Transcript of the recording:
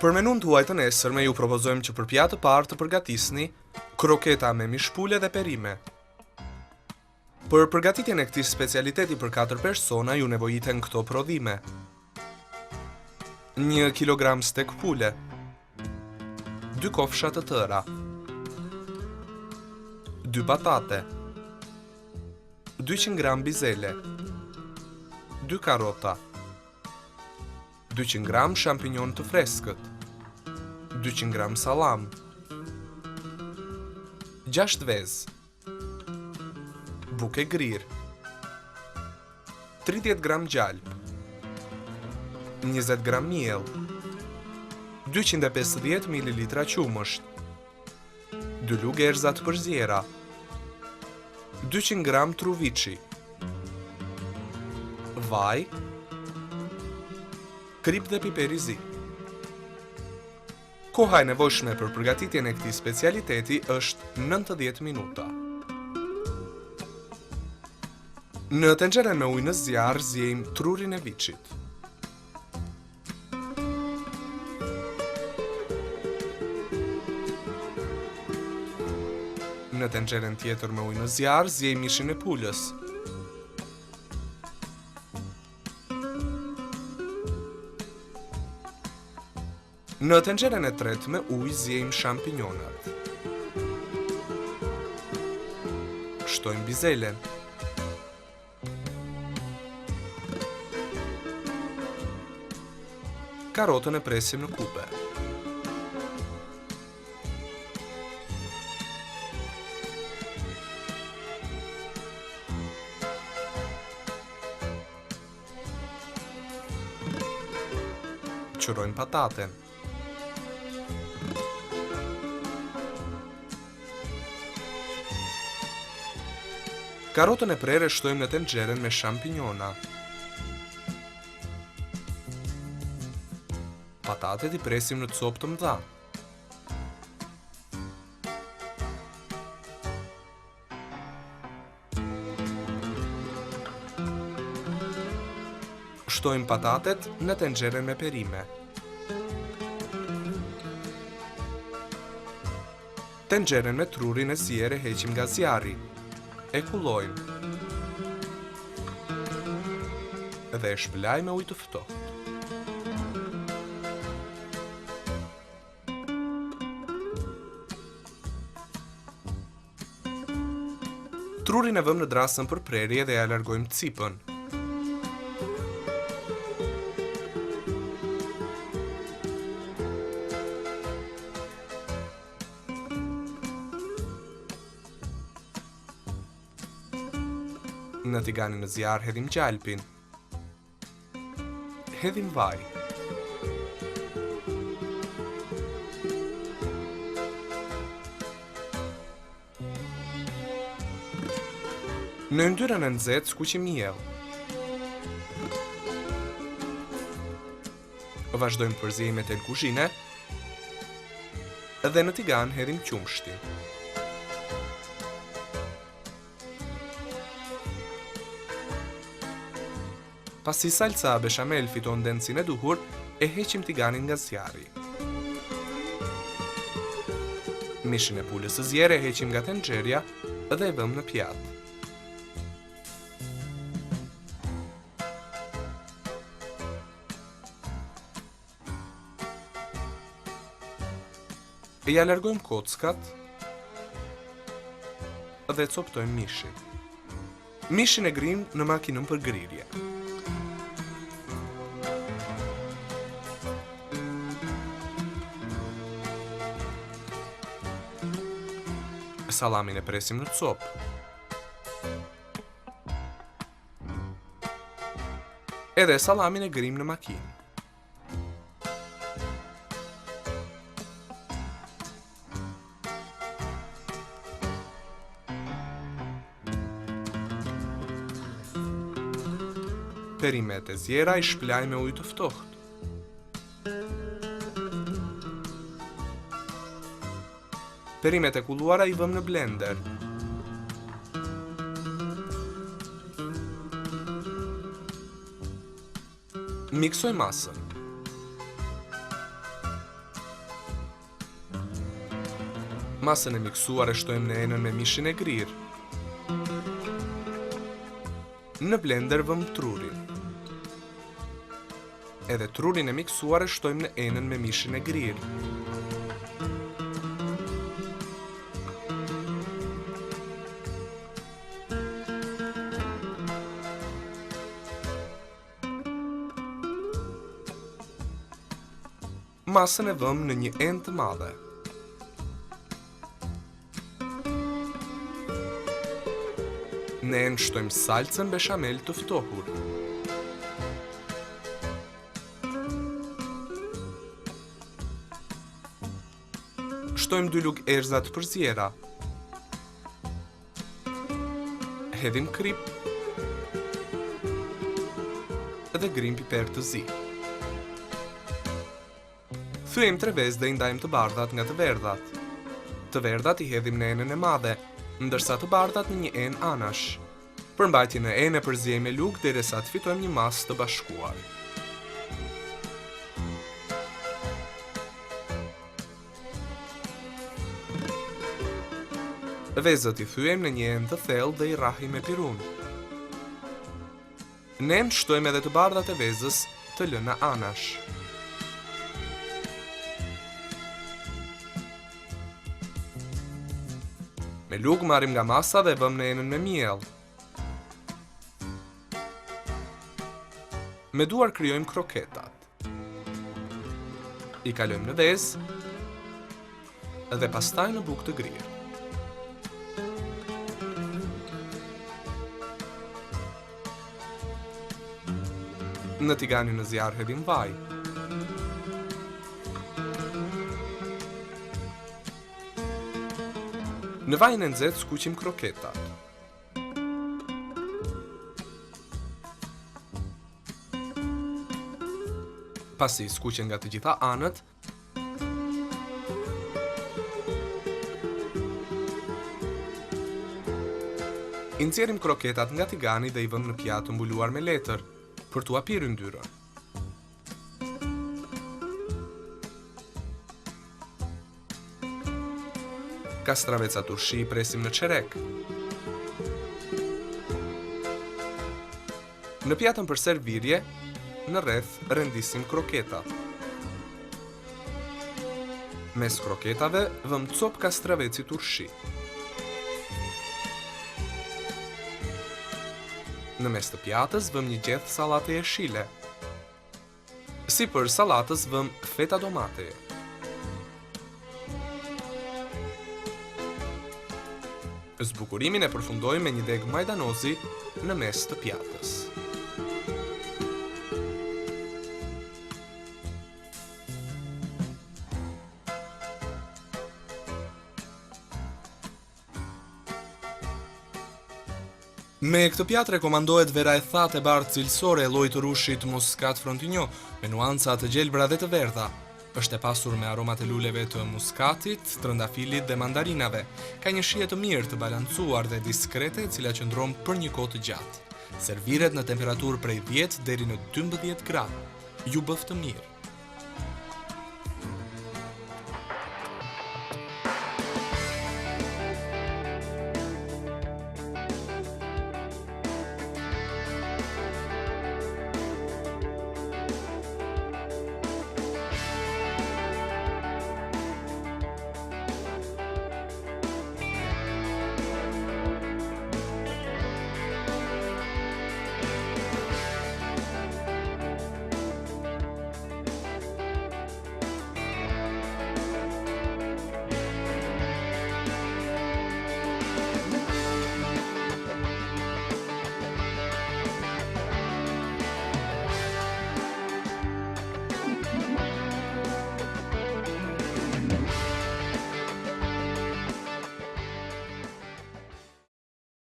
Për menun tuaj të nesërme ju propozojmë që për pjatë të parë të përgatisni kroketa me mishpule dhe perime. Për përgatitjen e këtij specialiteti për 4 persona ju nevojiten këto prodhime: 1 kg stek pule, 2 kofsha të tëra, 2 patate, 200 g bizele, 2 karota, 200 g shampinjon të freskët, 200 g salam, 6 vezë, buke grirë, 30 g gjalp, 20 g miell, 250 ml qumësht, 2 lugë erza të përzjera, 200 g truviçi, vaj, krip dhe piper i zi. Koha e nevojshme për përgatitjen e këtij specialiteti është 90 minuta. Në tenxhere me ujë në zjarr zjejmë trurin e viçit. Në tenxherën tjetër me ujë në zjarr zjejmë mishin e pulës. Në tenxherën e tretë me ujë zjejmë shampinjonat. Shtojmë bizelen. Karotën e presim në kube. Qërojmë pataten. Karotën e prerë shtojmë në tenxherën me shampinjona. Patatet i presim në copë të mëdha. Shtojmë patatet në tenxherën me perime. Tenxherën me trurin e zier e heqim nga zjarri. E kullojmë. Dhe e shpëlaj me ujë të ftohtë. Trurin e vëmë në drasën për prerje dhe ja largojmë cipën. Në tiganin në zjarr hedhim gjalpin. Hedhim vaj. Në yndyrën e nxehtë skuqim miell. Vazhdojmë përzijimet e kuzhine dhe në tigan hedhim qumshtin. Pasi salca bechamel fiton ndencin e duhur, e heqim tiganin nga zjarri. Mishin e pulës së zjerë e heqim nga tenxherja dhe e vëmë në pjatë. Ja largojmë kockat dhe coptojmë mishin. Mishin e grim në makinën për grirje. Salamin e presim në copë. Edhe salamin e grim në makinë. Perimet e zjera i shplaj me ujë të ftohtë. Perimet e kulluara i vëmë në blender. Miksoj masën. Masën e miksuar e shtojmë në enën me mishin e grirë. Në blender vëmë trurin. Edhe trurin e miksuar e shtojmë në enën me mishin e grirë. Masën e vëmë në një enë të madhe. Në enë shtojmë salcën beshamel të ftohur. Shtojmë 2 lugë erëza të përzjera. Hedhim krip dhe grim piper të zi. Thyejmë 3 vezë dhe i ndajmë të bardhat nga të verdhat. Të verdhat i hedhim në enën e madhe, ndërsa të bardhat në një enë anash. Përmbajtjen e enë e përziejmë me lugë derisa të fitojmë një masë të bashkuar. Vezët i thyejmë në një enë të thellë dhe i rrahim me pirun. Në enë shtojmë edhe të bardhat e vezës të lëna anash. Me lugë marrim nga masa dhe vëmë në enën me miell. Me duar krijojmë kroketat. I kalojmë në vezë dhe pastaj në bukë të grirë. Në tiganin në zjarr hedhim vaj. Në vajin e nxehtë skuqim kroketat. Pasi skuqen nga të gjitha anët, i nxjerrim kroketat nga tigani dhe i vëmë në pjatë mbuluar me letër për t'u hapur yndyrën. Kastraveca turshi i presim në çerek. Në pjatën për servirje, në rreth rendisim kroketat. Mes kroketave vëmë copë kastraveci turshi. Në mes të pjatës vëmë një gjeth sallate jeshile. Sipër sallatës vëmë feta domateje. Zbukurimin e përfundojmë me një deg majdanozi në mes të pjatës. Me këtë pjatë rekomandohet vera e thatë e bardhë cilësore e llojit të rushit Muscat Frontignan, me nuanca të gjelbra dhe të verdha. Është e pasur me aromat e luleve të muskatit, trëndafilit dhe mandarinave. Ka një shije të mirë, të balancuar dhe diskrete, e cila qëndron për një kohë të gjatë. Serviret në temperaturë prej 10 deri në 12 gradë. Ju bëftë mirë.